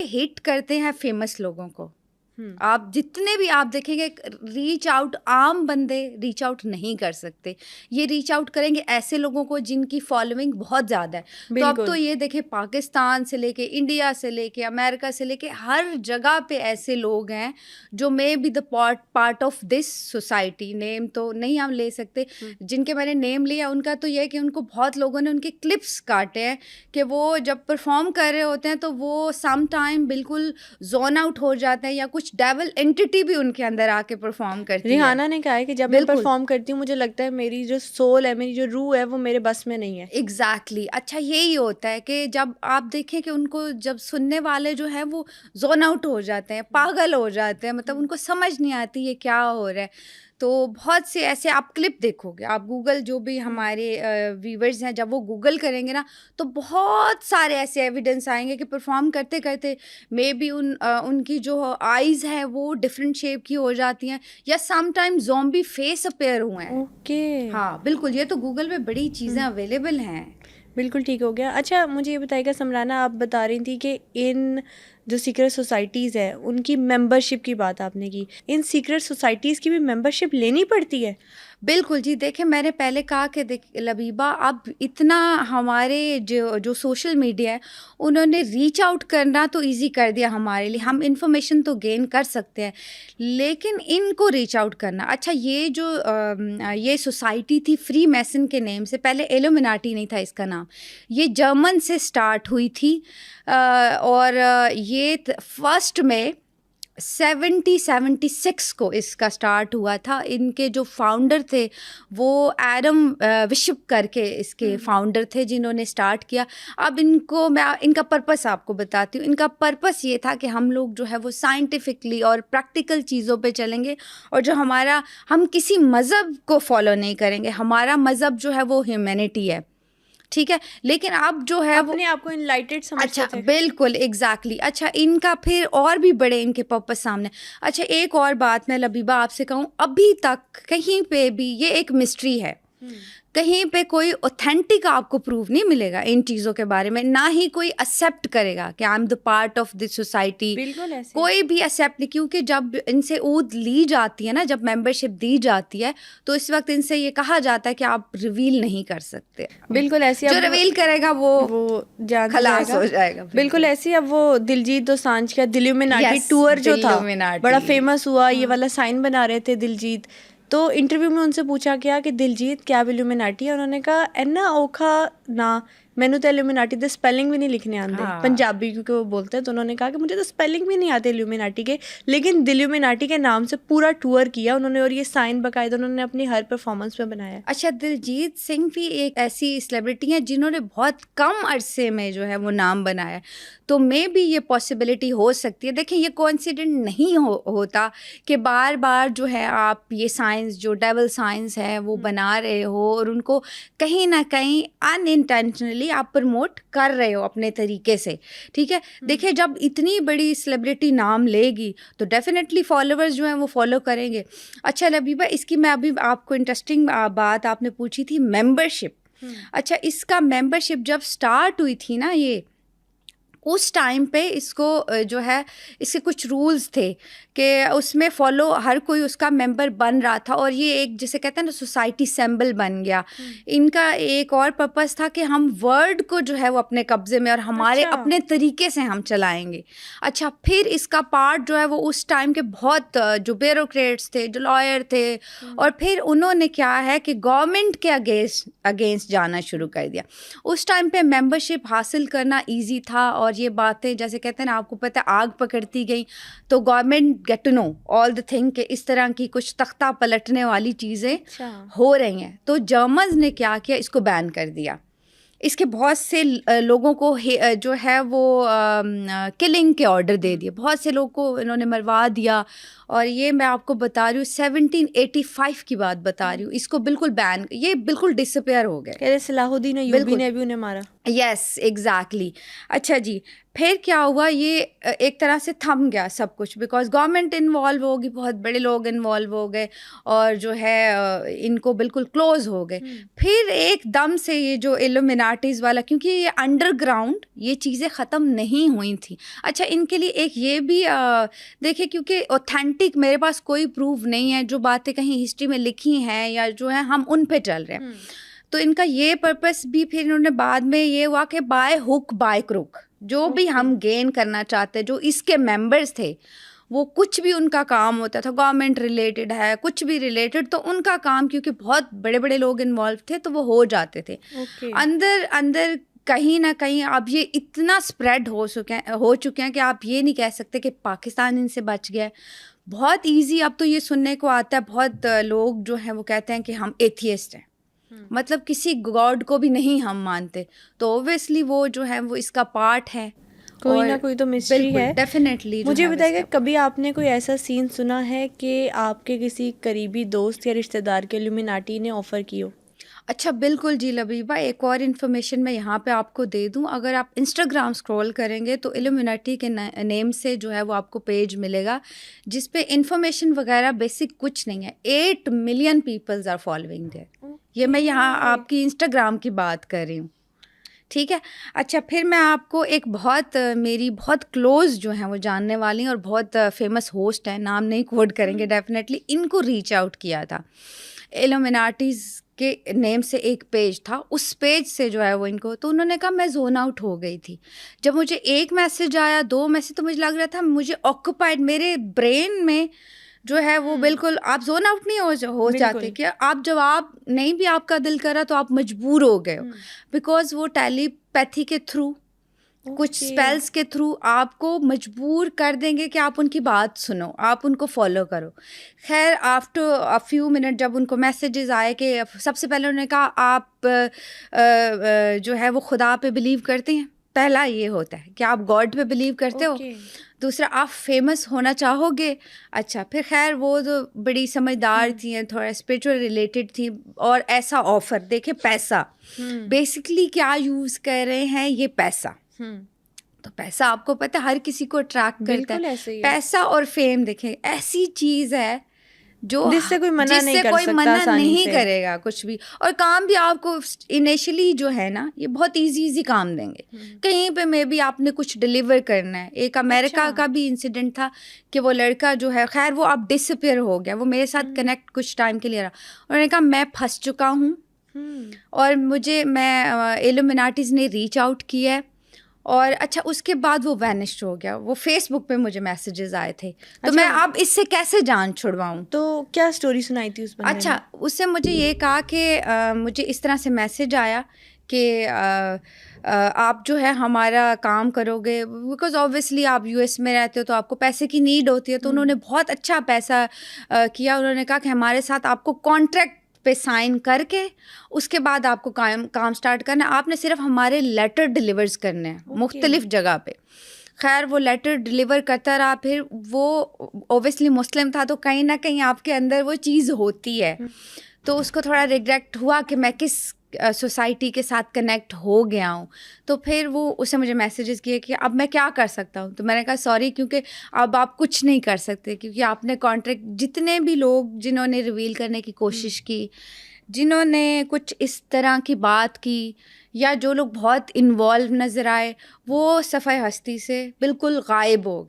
Hit करते हैं famous लोगों को. आप जितने भी आप देखेंगे रीच आउट, आम बंदे रीच आउट नहीं कर सकते. ये रीच आउट करेंगे ऐसे लोगों को जिनकी फॉलोइंग बहुत ज़्यादा है. तो अब तो ये देखें पाकिस्तान से लेके इंडिया से लेके अमेरिका से लेके हर जगह पे ऐसे लोग हैं जो may be the part of this society. Name तो नहीं हम ले सकते. जिनके मैंने नेम लिया उनका तो ये है कि उनको बहुत लोगों ने उनके क्लिप्स काटे हैं कि वो जब परफॉर्म कर रहे होते हैं तो वो सम टाइम बिल्कुल जोन आउट हो जाते हैं या कुछ डेविल एंटिटी भी उनके अंदर आके परफॉर्म करती है. रिहाना ने कहा है कि जब मैं परफॉर्म करती हूँ मुझे लगता है मेरी जो सोल है, मेरी जो रूह है वो मेरे बस में नहीं है. एग्जैक्टली. अच्छा यही होता है कि जब आप देखें कि उनको जब सुनने वाले जो है वो जोन आउट हो जाते हैं, पागल हो जाते हैं, मतलब उनको समझ नहीं आती ये क्या हो रहा है. तो बहुत से ऐसे आप क्लिप देखोगे, आप गूगल जो भी हमारे व्यूवर्स हैं जब वो गूगल करेंगे ना तो बहुत सारे ऐसे एविडेंस आएंगे कि परफॉर्म करते करते मे बी उनकी जो आईज़ है वो डिफरेंट शेप की हो जाती हैं या some time zombie face appear हुए हैं. ओके. हाँ बिल्कुल, ये तो गूगल पे बड़ी चीज़ें अवेलेबल हैं. बिल्कुल ठीक हो गया. अच्छा मुझे ये बताइएगा समराना, आप बता रही थी कि इन जो सीक्रेट सोसाइटीज़ है उनकी मेंबरशिप की बात आपने की. इन सीक्रेट सोसाइटीज़ की भी मेंबरशिप लेनी पड़ती है? बिल्कुल जी. देखें मैंने पहले कहा कि लबीबा अब इतना हमारे जो सोशल मीडिया है उन्होंने रीच आउट करना तो इजी कर दिया हमारे लिए. हम इंफॉर्मेशन तो गेन कर सकते हैं लेकिन इनको रीच आउट करना. अच्छा ये सोसाइटी थी फ्री मैसन के नेम से, पहले इल्यूमिनाटी नहीं था इसका नाम. ये जर्मन से स्टार्ट हुई थी और ये फर्स्ट में 76 को इसका स्टार्ट हुआ था. इनके जो फाउंडर थे वो एडम विशिप करके इसके फाउंडर थे जिन्होंने स्टार्ट किया. अब मैं इनका पर्पस आपको बताती हूँ. इनका पर्पस ये था कि हम लोग जो है वो साइंटिफिकली और प्रैक्टिकल चीज़ों पे चलेंगे और जो हम किसी मज़हब को फॉलो नहीं करेंगे. हमारा मज़हब जो है वो ह्यूमैनिटी है, ठीक है, लेकिन अब जो है अपने आप को इनलाइटेड समझते थे. अच्छा बिल्कुल एग्जैक्टली. अच्छा इनका फिर और भी बड़े इनके पर्पस सामने. अच्छा एक और बात मैं लबीबा आपसे कहूँ, अभी तक कहीं पे भी ये एक मिस्ट्री है. कहीं पे कोई ऑथेंटिक आपको प्रूफ नहीं मिलेगा इन चीज़ों के बारे में, ना ही कोई एक्सेप्ट करेगा कि I am the part of this society. बिल्कुल ऐसे कोई भी एक्सेप्ट नहीं, क्योंकि जब इनसे ऊद ली जाती है ना, जब मेंबरशिप दी जाती है तो इस वक्त इनसे ये कहा जाता है कि आप रिवील नहीं कर सकते. बिल्कुल ऐसे जो रिवील करेगा वो खलास हो जाएगा. बिल्कुल ऐसे अब वो दिलजीत दोसांझ का दिल्यूमिनाटी टूर जो था बड़ा फेमस हुआ. ये वाला साइन बना रहे थे दिलजीत, तो इंटरव्यू में उनसे पूछा गया कि दिलजीत क्या इल्यूमिनाटी है. उन्होंने कहा एना औखा ना, मैंने तो इल्यूमिनाटी दे स्पेलिंग भी नहीं लिखने आते. पंजाबी क्योंकि वो बोलते हैं, तो उन्होंने कहा कि मुझे तो स्पेलिंग भी नहीं आते इल्यूमिनाटी के, लेकिन दिल्यूमिनाटी के नाम से पूरा टूर किया उन्होंने और ये साइन बाकायदा उन्होंने अपनी हर परफॉर्मेंस में बनाया. अच्छा दिलजीत सिंह भी एक ऐसी सेलिब्रिटी है जिन्होंने बहुत कम अरसे में जो है वो नाम बनाया, तो मे भी ये पॉसिबिलिटी हो सकती है. देखिए ये कोइंसिडेंट नहीं होता कि बार बार जो है आप ये साइंस जो डेविल साइंस है वो बना रहे हो और उनको कहीं ना कहीं अनइंटेंशनली आप प्रमोट कर रहे हो अपने तरीके से, ठीक है. देखिए जब इतनी बड़ी सेलिब्रिटी नाम लेगी तो डेफिनेटली फॉलोअर्स जो हैं वो फॉलो करेंगे. अच्छा लबीबा, इसकी मैं अभी आपको इंटरेस्टिंग बात आपने पूछी थी मेंबरशिप. अच्छा इसका मेंबरशिप जब स्टार्ट हुई थी ना, ये उस टाइम पे इसको जो है इसके कुछ रूल्स थे कि उसमें फॉलो हर कोई उसका मेंबर बन रहा था और ये एक जिसे कहते हैं ना सोसाइटी सिंबल बन गया. इनका एक और पर्पस था कि हम वर्ड को जो है वो अपने कब्जे में और हमारे अपने तरीके से हम चलाएंगे. अच्छा फिर इसका पार्ट जो है वो उस टाइम के बहुत जो ब्यूरोक्रेट्स थे, जो लॉयर थे, और फिर उन्होंने क्या है कि गवर्नमेंट के अगेंस्ट जाना शुरू कर दिया. उस टाइम पे मेंबरशिप हासिल करना ईजी था और ये बातें जैसे कहते हैं ना, आपको पता है आग पकड़ती गई तो government get to know all the thing कि इस तरह की कुछ तख्ता पलटने वाली चीज़ें हो रही हैं. तो जर्मन्स ने क्या किया, इसको बैन कर दिया. इसके बहुत से लोगों को जो है वो किलिंग के ऑर्डर दे दिए, बहुत से लोगों को इन्होंने मरवा दिया. और ये मैं आपको बता रही हूँ 1785 की बात बता रही हूँ, इसको बिल्कुल बैन, ये बिल्कुल डिसअपेयर हो गए. सलाहुद्दीन अय्यूबी ने भी उन्हें मारा. Yes exactly. اچھا جی پھر کیا ہوا, یہ ایک طرح سے تھم گیا سب کچھ بیکاز گورنمنٹ انوالو ہوگی, بہت بڑے لوگ انوالو ہو گئے اور جو ہے ان کو بالکل کلوز ہو گئے. پھر ایک دم سے یہ جو ایلومیناٹیز والا, کیونکہ یہ انڈر گراؤنڈ یہ چیزیں ختم نہیں ہوئی تھیں. اچھا ان کے لیے ایک یہ بھی دیکھیں, کیونکہ اوتھینٹک میرے پاس کوئی پروف نہیں ہے, جو باتیں کہیں ہسٹری میں لکھی ہیں یا جو ہے ہم ان پہ چل رہے ہیں. تو ان کا یہ پرپس بھی پھر انہوں نے بعد میں یہ ہوا کہ بائی ہک بائی کروک جو بھی ہم گین کرنا چاہتے, جو اس کے ممبرس تھے وہ کچھ بھی ان کا کام ہوتا تھا, گورنمنٹ ریلیٹڈ ہے کچھ بھی ریلیٹڈ, تو ان کا کام کیونکہ بہت بڑے بڑے لوگ انوالو تھے تو وہ ہو جاتے تھے. اندر کہیں نہ کہیں اب یہ اتنا اسپریڈ ہو چکے ہیں کہ آپ یہ نہیں کہہ سکتے کہ پاکستان ان سے بچ گیا ہے. بہت ایزی اب تو یہ سننے کو آتا ہے, بہت لوگ جو ہیں وہ کہتے ہیں کہ ہم ایتھیسٹ ہیں, مطلب کسی گاڈ کو بھی نہیں ہم مانتے. تو اوبویسلی وہ جو ہے وہ اس کا پارٹ ہے, کوئی نہ کوئی تو مسٹری ہے ڈیفینیٹلی. مجھے بتائیے کہ کبھی آپ نے کوئی ایسا سین سنا ہے کہ آپ کے کسی قریبی دوست یا رشتہ دار کے ایلومیناٹی نے آفر کی ہو؟ اچھا بالکل جی لبیبہ, ایک اور انفارمیشن میں یہاں پہ آپ کو دے دوں. اگر آپ انسٹاگرام اسکرول کریں گے تو ایلومیناٹی کے نیم سے جو ہے وہ آپ کو پیج ملے گا جس پہ انفارمیشن وغیرہ بیسک کچھ نہیں ہے. 8 million peoples are following there. یہ میں یہاں آپ کی انسٹاگرام کی بات کر رہی ہوں, ٹھیک ہے. اچھا پھر میں آپ کو ایک میری بہت کلوز جو ہیں وہ جاننے والی ہیں اور بہت فیمس ہوسٹ ہیں, نام نہیں کوٹ کریں گے ڈیفینیٹلی, ان کو ریچ آؤٹ کیا تھا. ایلومیناٹیز کے نیم سے ایک پیج تھا, اس پیج سے جو ہے وہ ان کو, تو انہوں نے کہا میں زون آؤٹ ہو گئی تھی. جب مجھے ایک میسج آیا 2 میسج, تو مجھے لگ رہا تھا مجھے آکوپائڈ, میرے برین میں جو ہے وہ بالکل آپ زون آؤٹ نہیں ہو جاتے کہ آپ جب آپ نہیں بھی آپ کا دل کرا تو آپ مجبور ہو گئے ہو, بیکاز وہ ٹیلی پیتھی کے تھرو کچھ اسپیلس کے تھرو آپ کو مجبور کر دیں گے کہ آپ ان کی بات سنو, آپ ان کو فالو کرو. خیر آفٹر اے فیو منٹ جب ان کو میسیجز آئے کہ سب سے پہلے انہوں نے کہا آپ جو ہے وہ خدا پہ بلیو کرتے ہیں, پہلا یہ ہوتا ہے کہ آپ گاڈ پہ بلیو کرتے ہو. دوسرا آپ فیمس ہونا چاہو گے. اچھا پھر خیر وہ تو بڑی سمجھدار تھیں, تھوڑا اسپریچول ریلیٹڈ تھیں, اور ایسا آفر دیکھیں پیسہ بیسکلی کیا یوز کر رہے ہیں, یہ پیسہ. تو پیسہ آپ کو پتہ ہے ہر کسی کو اٹریکٹ کرتا ہے. پیسہ اور فیم دیکھیں ایسی چیز ہے جو جس سے کوئی منع نہیں کرے گا کچھ بھی, اور کام بھی آپ کو انیشلی جو ہے نا یہ بہت ایزی کام دیں گے. کہیں پہ میں بھی آپ نے کچھ ڈلیور کرنا ہے. ایک امریکہ کا بھی انسیڈنٹ تھا کہ وہ لڑکا جو ہے, خیر وہ اب ڈس اپیئر ہو گیا, وہ میرے ساتھ کنیکٹ کچھ ٹائم کے لیے رہا. انہوں نے کہا میں پھنس چکا ہوں اور میں ایلومیناٹیز نے ریچ آؤٹ کیا ہے, اور اچھا اس کے بعد وہ وینشڈ ہو گیا. وہ فیس بک پہ مجھے میسیجز آئے تھے, تو میں اب اس سے کیسے جان چھڑواؤں. تو کیا اسٹوری سنائی تھی اس بندے نے؟ اچھا اس سے مجھے یہ کہا کہ مجھے اس طرح سے میسیج آیا کہ آپ جو ہے ہمارا کام کرو گے, بیکاز اوبویسلی آپ یو ایس میں رہتے ہو تو آپ کو پیسے کی نیڈ ہوتی ہے. تو انہوں نے بہت اچھا پیسہ کیا. انہوں نے کہا کہ ہمارے ساتھ آپ کو کانٹریکٹ پہ سائن کر کے اس کے بعد آپ کو کام سٹارٹ کرنا ہے. آپ نے صرف ہمارے لیٹر ڈیلیورز کرنے ہیں مختلف جگہ پہ. خیر وہ لیٹر ڈیلیور کرتا رہا. پھر وہ اوبویسلی مسلم تھا تو کہیں نہ کہیں آپ کے اندر وہ چیز ہوتی ہے, تو اس کو تھوڑا ریگریٹ ہوا کہ میں کس سوسائٹی کے ساتھ کنیکٹ ہو گیا ہوں. تو پھر وہ اسے مجھے میسیجز کیے کہ اب میں کیا کر سکتا ہوں. تو میں نے کہا سوری, کیونکہ اب آپ کچھ نہیں کر سکتے, کیونکہ آپ نے کانٹریکٹ, جتنے بھی لوگ جنہوں نے ریویل کرنے کی کوشش کی, جنہوں نے کچھ اس طرح کی بات کی, یا جو لوگ بہت انوالو نظر آئے, وہ صفحہ ہستی سے بالکل غائب ہو گئے.